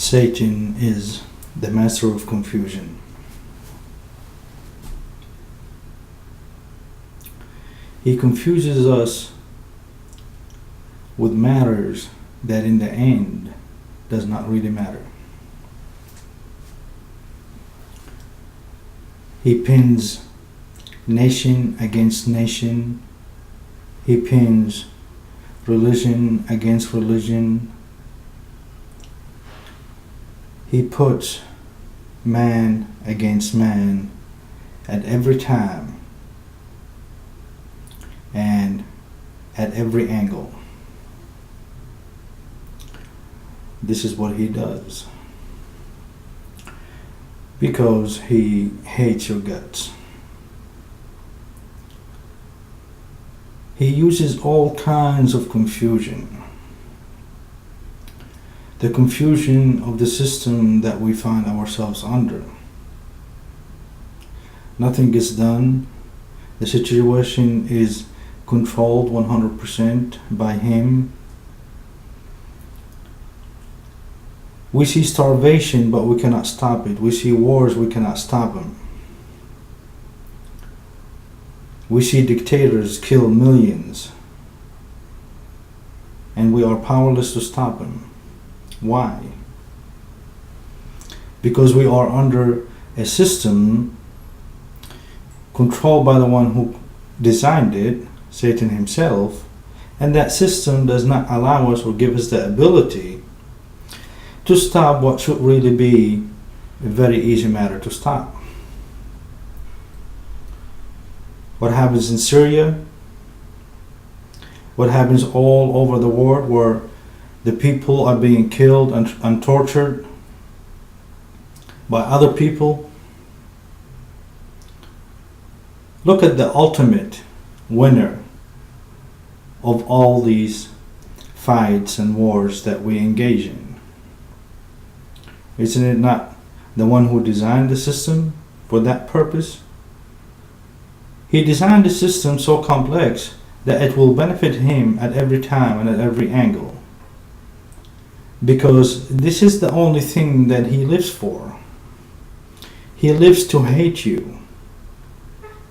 Satan is the master of confusion. He confuses us with matters that in the end does not really matter. He pins nation against nation. He pins religion against religion. He puts man against man at every time and at every angle. This is what he does because he hates your guts. He uses all kinds of confusion. The confusion of the system that we find ourselves under. Nothing gets done. The situation is controlled 100% by him. We see starvation, but we cannot stop it. We see wars, we cannot stop them. We see dictators kill millions, and we are powerless to stop them. Why? Because we are under a system controlled by the one who designed it, Satan himself, and that system does not allow us or give us the ability to stop what should really be a very easy matter to stop. What happens in Syria, what happens all over the world where the people are being killed and tortured by other people. Look at the ultimate winner of all these fights and wars that we engage in. Isn't it not the one who designed the system for that purpose? He designed the system so complex that it will benefit him at every time and at every angle. Because this is the only thing that he lives for. He lives to hate you.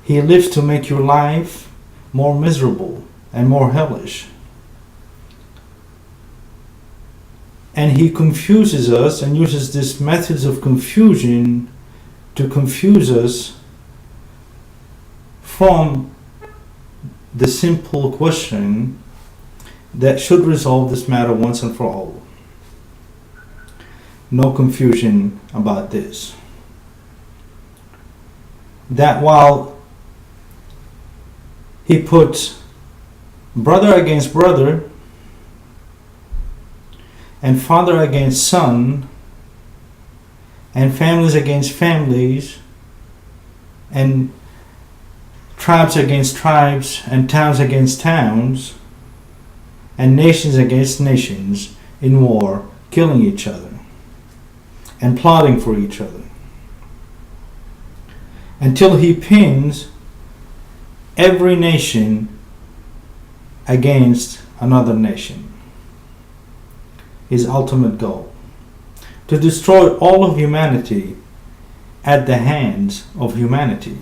He lives to make your life more miserable and more hellish. And he confuses us and uses these methods of confusion to confuse us from the simple question that should resolve this matter once and for all. No confusion about this. That while he puts brother against brother and father against son and families against families and tribes against tribes and towns against towns and nations against nations in war, killing each other and plotting for each other, until he pins every nation against another nation. His ultimate goal, to destroy all of humanity at the hands of humanity.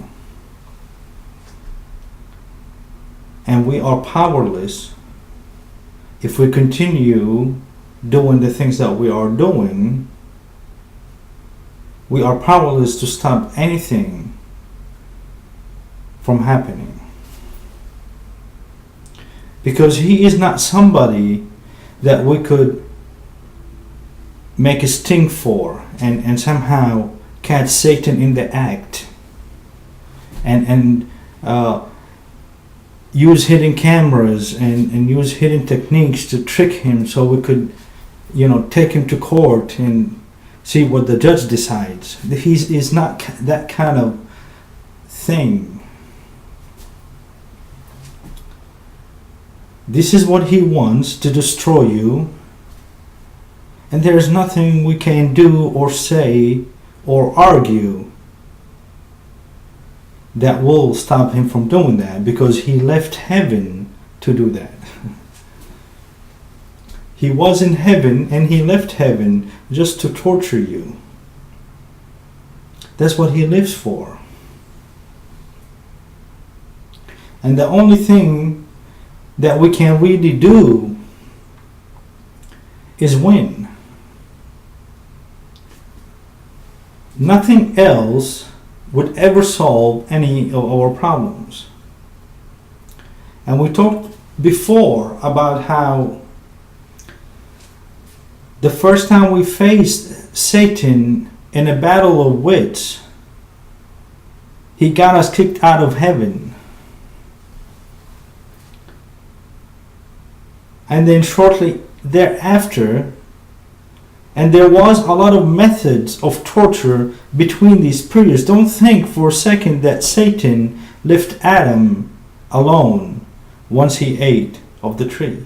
And we are powerless if we continue doing the things that we are doing. We are powerless to stop anything from happening. Because he is not somebody that we could make a sting for and somehow catch Satan in the act and use hidden cameras and use hidden techniques to trick him so we could, take him to court and see what the judge decides. He is not that kind of thing. This is what he wants, to destroy you. And there is nothing we can do or say or argue that will stop him from doing that, because he left heaven to do that. He was in heaven and he left heaven just to torture you. That's what he lives for. And the only thing that we can really do is win. Nothing else would ever solve any of our problems. And we talked before about how the first time we faced Satan in a battle of wits, he got us kicked out of heaven. And then shortly thereafter, and there was a lot of methods of torture between these periods. Don't think for a second that Satan left Adam alone once he ate of the tree.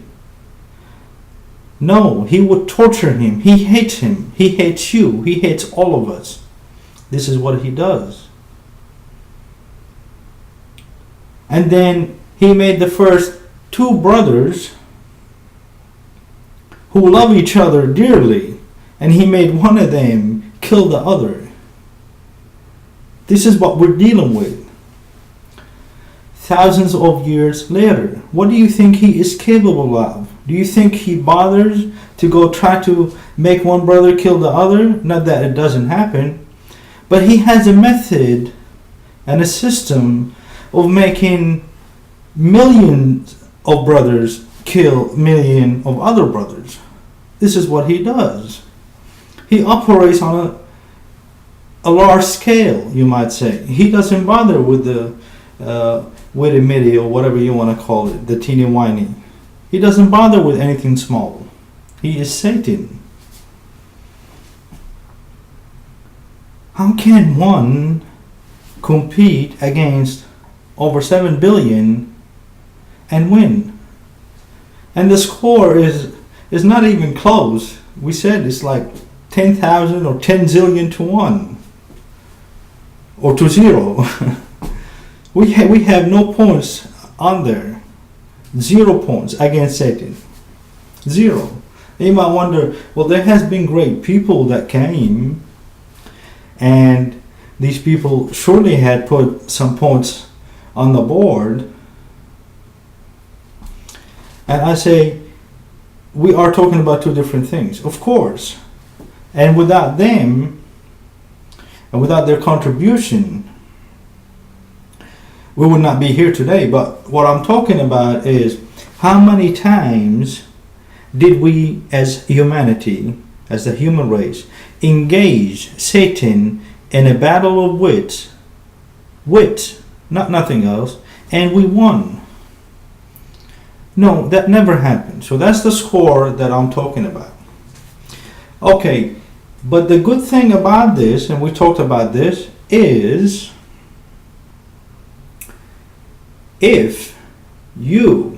No, he would torture him. He hates him. He hates you. He hates all of us. This is what he does. And then he made the first two brothers who love each other dearly, and he made one of them kill the other. This is what we're dealing with. Thousands of years later, what do you think he is capable of? Do you think he bothers to go try to make one brother kill the other? Not that it doesn't happen, but he has a method and a system of making millions of brothers kill millions of other brothers. This is what he does. He operates on a large scale, you might say. He doesn't bother with the witty mitty or whatever you want to call it, the teeny whiny. He doesn't bother with anything small. He is Satan. How can one compete against over 7 billion and win? And the score is not even close. We said it's like 10,000 or 10 zillion to 1 or to 0. we have no points on there. 0 points against Satan. 0. You might wonder, well, there has been great people that came, and these people surely had put some points on the board. And I say, we are talking about two different things, of course. And without them, and without their contribution, we would not be here today. But what I'm talking about is how many times did we as humanity, as the human race, engage Satan in a battle of wits, not nothing else, and we won? No, that never happened. So that's the score that I'm talking about. Okay, but the good thing about this, and we talked about this, is if you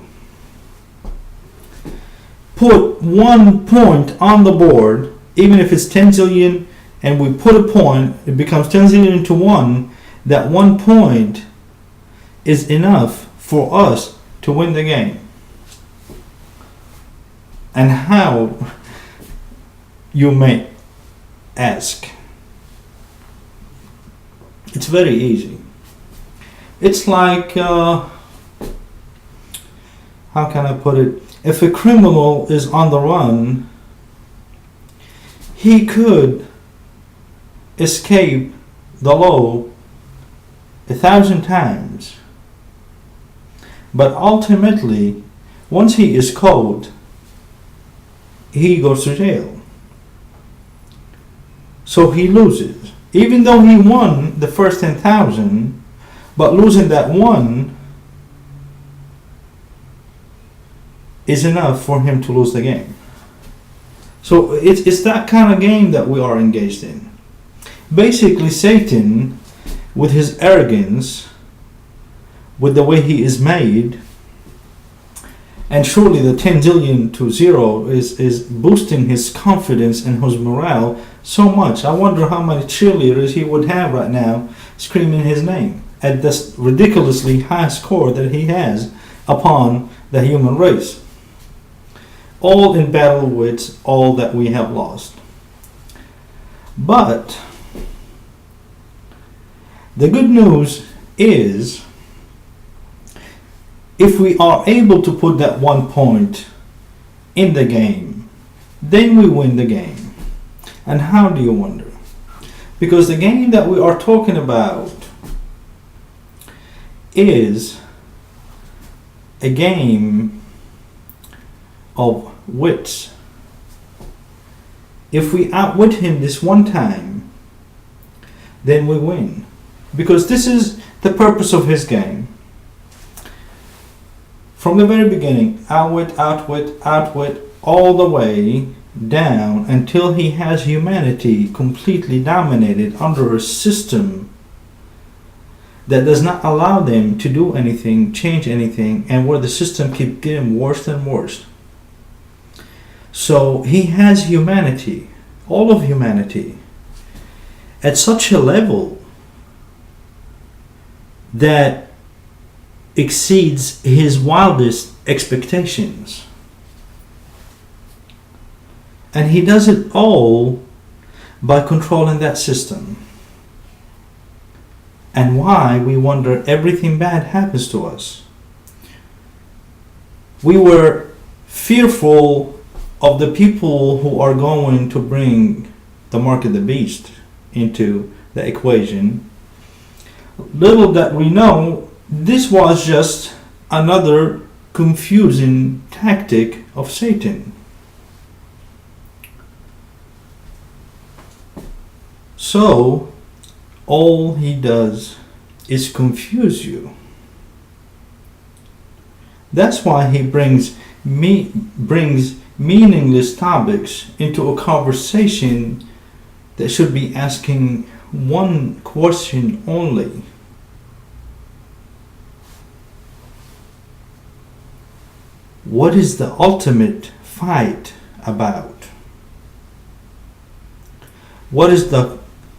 put 1 point on the board, even if it's 10 zillion, and we put a point, it becomes 10 zillion to 1, that 1 point is enough for us to win the game. And how, you may ask? It's very easy. It's like, how can I put it? If a criminal is on the run, he could escape the law 1,000 times. But ultimately, once he is caught, he goes to jail. So he loses. Even though he won the first 10,000, but losing that one is enough for him to lose the game. So it's that kind of game that we are engaged in. Basically, Satan, with his arrogance, with the way he is made, and surely the 10 zillion to 0 is boosting his confidence and his morale so much. I wonder how many cheerleaders he would have right now screaming his name at this ridiculously high score that he has upon the human race. all in battle with all that we have lost. But the good news is, if we are able to put that 1 point in the game, then we win the game. And how do you wonder? Because the game that we are talking about is a game of wits. If we outwit him this one time, then we win. Because this is the purpose of his game. From the very beginning, outwit, all the way down until he has humanity completely dominated under a system that does not allow them to do anything, change anything, and where the system keeps getting worse and worse. So he has humanity, all of humanity, at such a level that exceeds his wildest expectations. And he does it all by controlling that system. And why, we wonder, everything bad happens to us. We were fearful of the people who are going to bring the mark of the beast into the equation. Little that we know, this was just another confusing tactic of Satan. So, all he does is confuse you. That's why he brings meaningless topics into a conversation that should be asking one question only. What is the ultimate fight about? What is the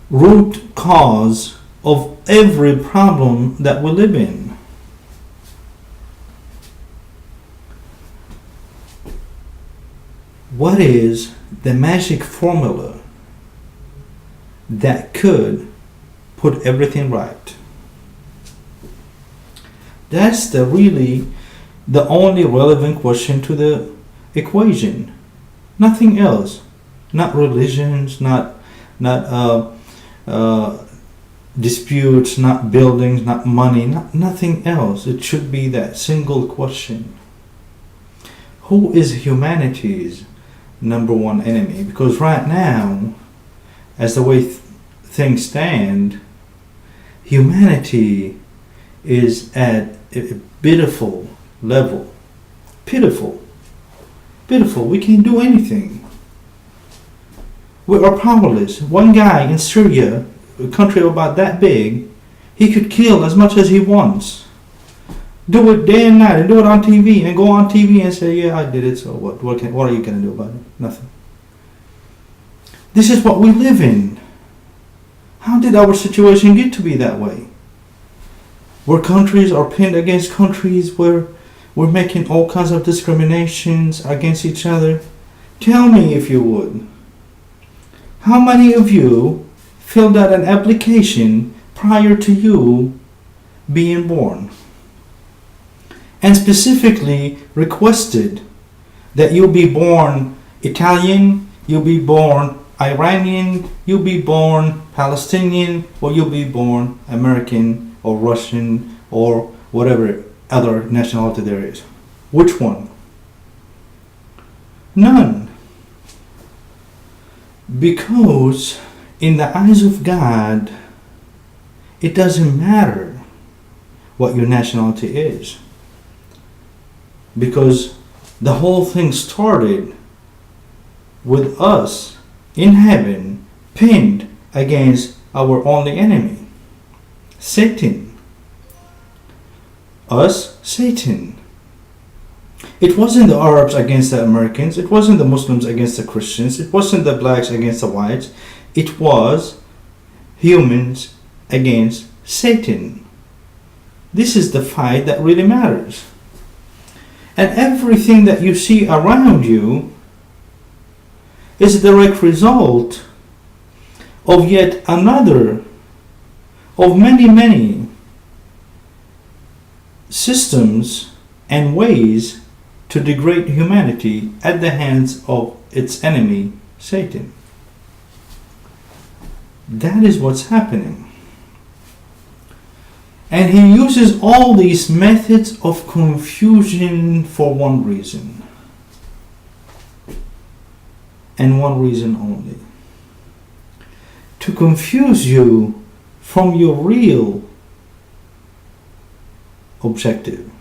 root cause of every problem that we live in? What is the magic formula that could put everything right? That's the only relevant question to the equation. Nothing else. Not religions, not disputes, not buildings, not money, nothing else. It should be that single question. Who is humanity's number one enemy? Because right now, as the way things stand, humanity is at a pitiful level. Pitiful. We can't do anything. We are powerless. One guy in Syria, a country about that big, he could kill as much as he wants. Do it day and night and do it on TV and go on TV and say, yeah, I did it, so what? What are you going to do about it? Nothing. This is what we live in. How did our situation get to be that way? Where countries are pinned against countries, where we're making all kinds of discriminations against each other. Tell me, if you would, how many of you filled out an application prior to you being born? And specifically requested that you be born Italian, you be born Iranian, you be born Palestinian, or you be born American or Russian or whatever other nationality there is. Which one? None. Because in the eyes of God, it doesn't matter what your nationality is. Because the whole thing started with us in heaven pinned against our only enemy, Satan. Us, Satan. It wasn't the Arabs against the Americans. It wasn't the Muslims against the Christians. It wasn't the blacks against the whites. It was humans against Satan. This is the fight that really matters. And everything that you see around you is a direct result of yet another of many, many systems and ways to degrade humanity at the hands of its enemy, Satan. That is what's happening. And he uses all these methods of confusion for one reason. And one reason only. To confuse you from your real objective.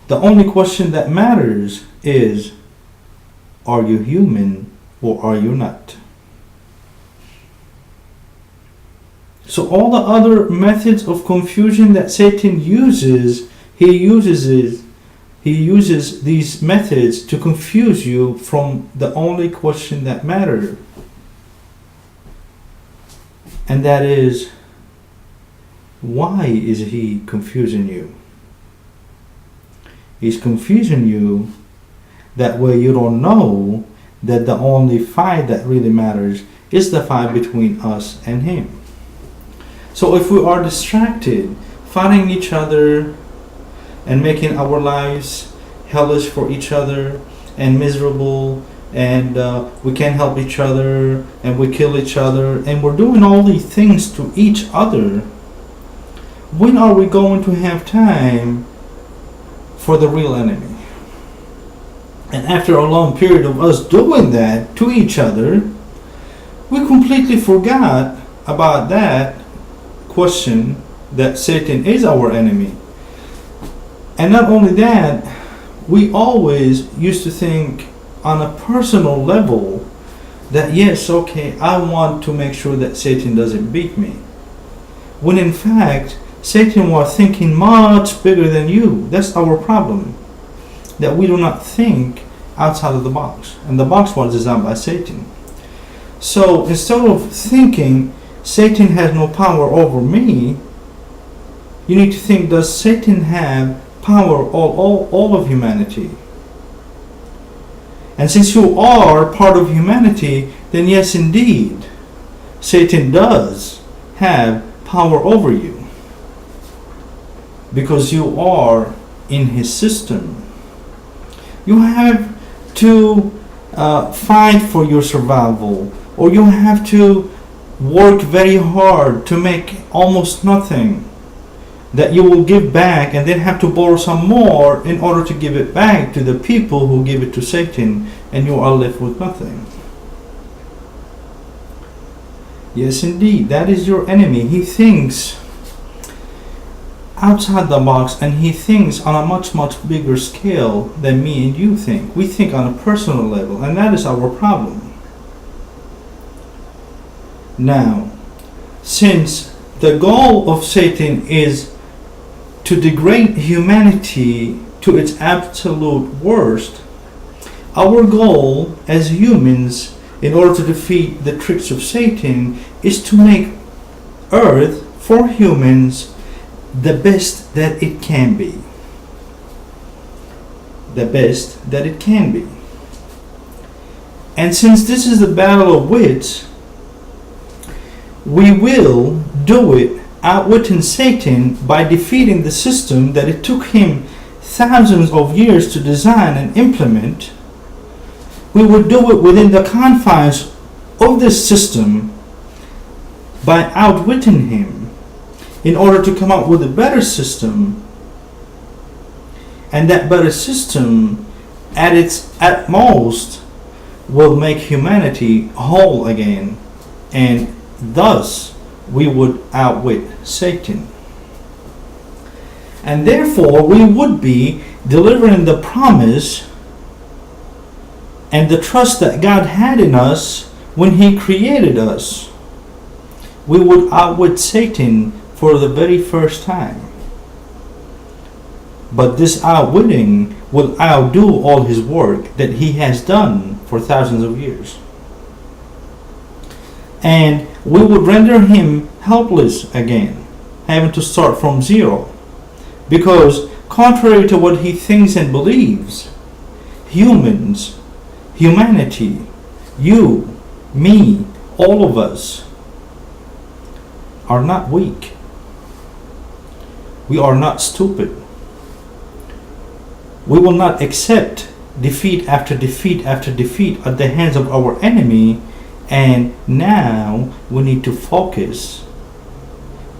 The only question that matters is, are you human or are you not? So all the other methods of confusion that Satan uses, he uses these methods to confuse you from the only question that matters. And that is, why is he confusing you? He's confusing you that way you don't know that the only fight that really matters is the fight between us and him. So if we are distracted, fighting each other and making our lives hellish for each other and miserable, and we can't help each other and we kill each other and we're doing all these things to each other, when are we going to have time for the real enemy? And after a long period of us doing that to each other, we completely forgot about that question that Satan is our enemy. And not only that, we always used to think on a personal level that yes, okay, I want to make sure that Satan doesn't beat me. When in fact, Satan was thinking much bigger than you. That's our problem. That we do not think outside of the box. And the box was designed by Satan. So instead of thinking Satan has no power over me, you need to think, does Satan have power all of humanity? And since you are part of humanity, then yes indeed, Satan does have power over you. Because you are in his system. You have to fight for your survival, or you have to work very hard to make almost nothing that you will give back, and then have to borrow some more in order to give it back to the people who give it to Satan, and you are left with nothing. Yes indeed, that is your enemy. He thinks outside the box, and he thinks on a much bigger scale than me and you think. We think on a personal level, and that is our problem. Now, since the goal of Satan is to degrade humanity to its absolute worst, our goal as humans, in order to defeat the tricks of Satan, is to make Earth, for humans, the best that it can be. The best that it can be. And since this is the battle of wits, we will do it outwitting Satan by defeating the system that it took him thousands of years to design and implement. We will do it within the confines of this system by outwitting him in order to come up with a better system. And that better system, at its utmost, will make humanity whole again, and thus we would outwit Satan. And therefore we would be delivering the promise and the trust that God had in us when he created us. We would outwit Satan for the very first time. But this outwitting will outdo all his work that he has done for thousands of years. And we would render him helpless again, having to start from zero. Because contrary to what he thinks and believes, humanity, you, me, all of us are not weak. We are not stupid. We will not accept defeat after defeat after defeat at the hands of our enemy. And now we need to focus.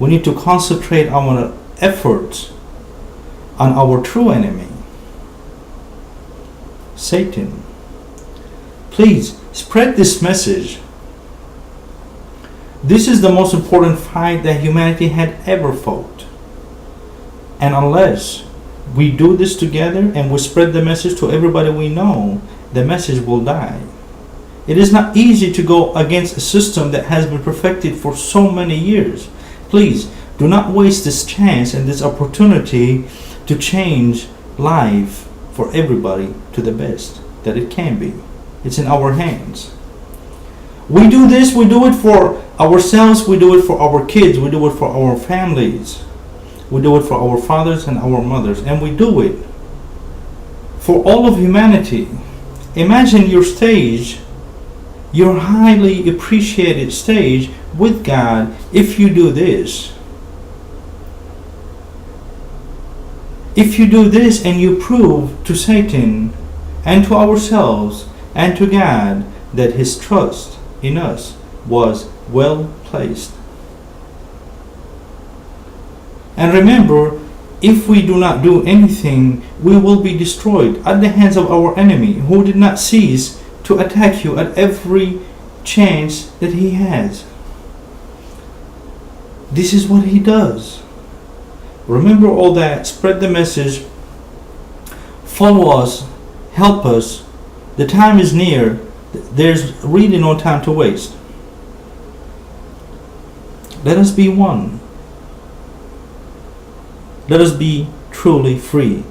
We need to concentrate our efforts on our true enemy, Satan. Please spread this message. This is the most important fight that humanity had ever fought. And unless we do this together and we spread the message to everybody we know, the message will die. It is not easy to go against a system that has been perfected for so many years. Please do not waste this chance and this opportunity to change life for everybody to the best that it can be. It's in our hands. We do this, we do it for ourselves, we do it for our kids, we do it for our families, we do it for our fathers and our mothers, and we do it for all of humanity. Imagine your stage, your highly appreciated stage with God if you do this. If you do this and you prove to Satan and to ourselves and to God that his trust in us was well placed. And remember, if we do not do anything, we will be destroyed at the hands of our enemy, who did not cease to attack you at every chance that he has. This is what he does. Remember all that. Spread the message. Follow us. Help us. The time is near. There's really no time to waste. Let us be one. Let us be truly free.